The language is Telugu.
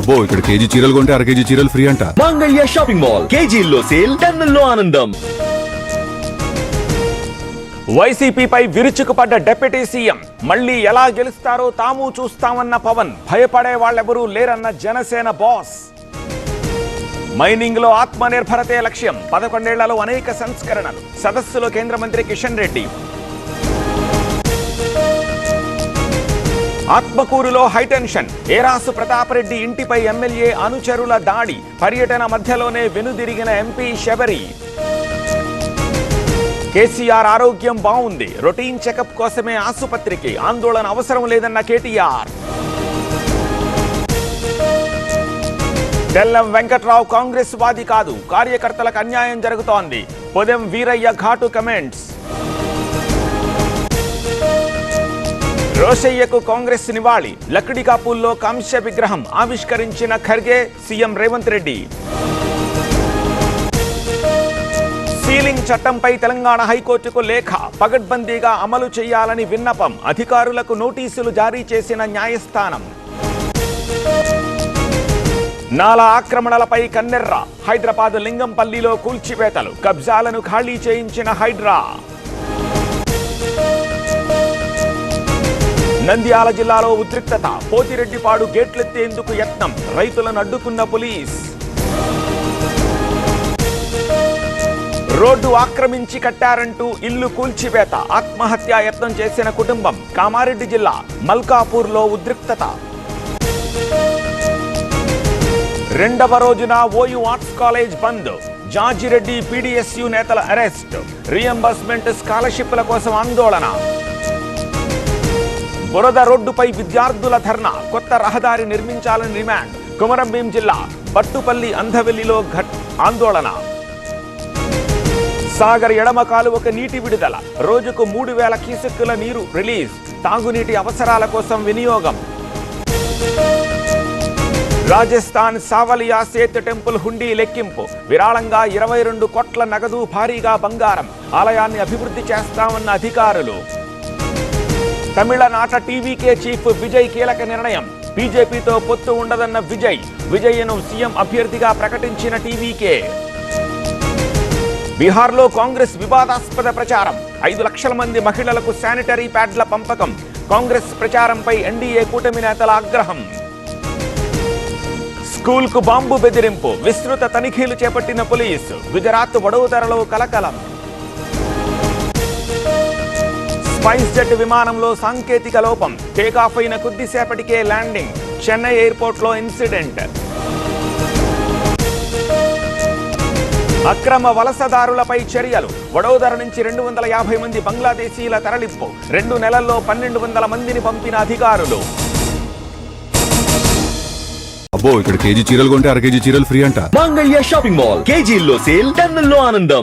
అబ్బో ఇక్కడ కేజీ చీరలు కొంటే అర కేజీ చీరలు ఫ్రీ అంట. మంగళ్య షాపింగ్ మాల్ కేజీల్లో సేల్, టన్నుల్లో ఆనందం. వైసీపీపై విరుచుకుపడ్డ డిప్యూటీ సీఎం మళ్లీ ఎలా గెలుస్తారో తాము చూస్తామన్న పవన్, భయపడే వాళ్ళెవరూ లేరన్న జనసేన బాస్. మైనింగ్ లో ఆత్మనిర్భరతే లక్ష్యం, 11 ఏళ్లలో అనేక సంస్కరణలు. సదస్సులో కేంద్ర మంత్రి కిషన్ రెడ్డి. ఆత్మకూరులో హైటెన్షన్, ఏరాసు ప్రతాపరెడ్డి ఇంటిపై ఎమ్మెల్యే అనుచరుల దాడి. పర్యటన మధ్యలోనే వెనుదిరిగిన ఎంపీ శబరి. కేసీఆర్ ఆరోగ్యం బాగుంది, రొటీన్ చెకప్ కోసమే ఆసుపత్రికి, ఆందోళన అవసరం లేదన్న కేటీఆర్. తెల్లం వెంకట్రావు కాంగ్రెస్ వాది కాదు, కార్యకర్తలకు అన్యాయం జరుగుతోంది. పొదెం వీరయ్య ఘాటు కమెంట్స్. రోషయ్యకు కాంగ్రెస్ నివాళి, లక్డికాపూల్లో కాంస్య విగ్రహం ఆవిష్కరించిన ఖర్గే, సీఎం రేవంత్ రెడ్డి. సీలింగ్ చట్టంపై తెలంగాణ హైకోర్టుకు లేఖ, పగడ్బందీగా అమలు చేయాలని విన్నపం. అధికారులకు నోటీసులు జారీ చేసిన న్యాయస్థానం. నాలా ఆక్రమణలపై కన్నెర్ర, హైదరాబాద్ లింగంపల్లిలో కూల్చివేతలు, కబ్జాలను ఖాళీ చేయించిన హైడ్రా. నంద్యాల జిల్లాలో ఉద్రిక్తత, పోతిరెడ్డిపాడు గేట్లెత్తేందుకు యత్నం, రైతులను అడ్డుకున్న పోలీస్. రోడ్డు ఆక్రమించి కట్టారంటూ ఇల్లు కూల్చివేత, ఆత్మహత్యా యత్నం చేసిన కుటుంబం. కామారెడ్డి జిల్లా మల్కాపూర్లో ఉద్రిక్తత. రెండవ రోజున ఓయూ ఆర్ట్స్ కాలేజ్ బంద్, జాజిరెడ్డి పీడీఎస్యూ నేతల అరెస్ట్. రీఎంబర్స్మెంట్ స్కాలర్షిప్ల కోసం ఆందోళన. బురద రోడ్డుపై విద్యార్థుల ధర్నా, కొత్త రహదారి నిర్మించాలని డిమాండ్. కొమరంభీం జిల్లా బట్టుపల్లి అంధవెల్లిలో ఆందోళన. సాగర్ ఎడమ కాలువకు నీటి విడుదల, రోజుకు 3000 క్యూసెక్కుల నీరు రిలీజ్, తాగునీటి అవసరాల కోసం వినియోగం. రాజస్థాన్ సావలియా సేత్ టెంపుల్ హుండీ లెక్కింపు, విరాళంగా 22 కోట్ల నగదు, భారీగా బంగారం. ఆలయాన్ని అభివృద్ధి చేస్తామన్న అధికారులు. తమిళనాట టీవీకే చీఫ్ విజయ్ కీలక నిర్ణయం, బీజేపీతో పొత్తు ఉండదన్న విజయ్. విజయ్ను సీఎం అభ్యర్థిగా ప్రకటించిన టీవీకే. బీహార్లో కాంగ్రెస్ వివాదాస్పద ప్రచారం, 5 లక్షల మంది మహిళలకు శానిటరీ ప్యాడ్ల పంపకం. కాంగ్రెస్ ప్రచారంపై ఎన్డీఏ కూటమి నేతల ఆగ్రహం. స్కూల్కు బాంబు బెదిరింపు, విస్తృత తనిఖీలు చేపట్టిన పోలీసు. గుజరాత్ వడోదరలో కలకలం. స్పైస్ జెట్ విమానంలో సాంకేతిక లోపం, టేకాఫ్ అయిన కొద్దిసేపటికే ల్యాండింగ్. చెన్నై ఎయిర్పోర్ట్లో ఇన్సిడెంట్. అక్రమ వలసదారులపై చర్యలు, వడోదర నుంచి 250 మంది బంగ్లాదేశీల తరలింపు. 2 నెలల్లో 1200 మందిని పంపిన అధికారులు. అబ్బో ఇక్కడ కేజీ చీరలు కొంటే అర కేజీ చీరలు ఫ్రీ అంట. మంగళ్య షాపింగ్ మాల్ కేజీల్లో సేల్, టన్నుల్లో ఆనందం.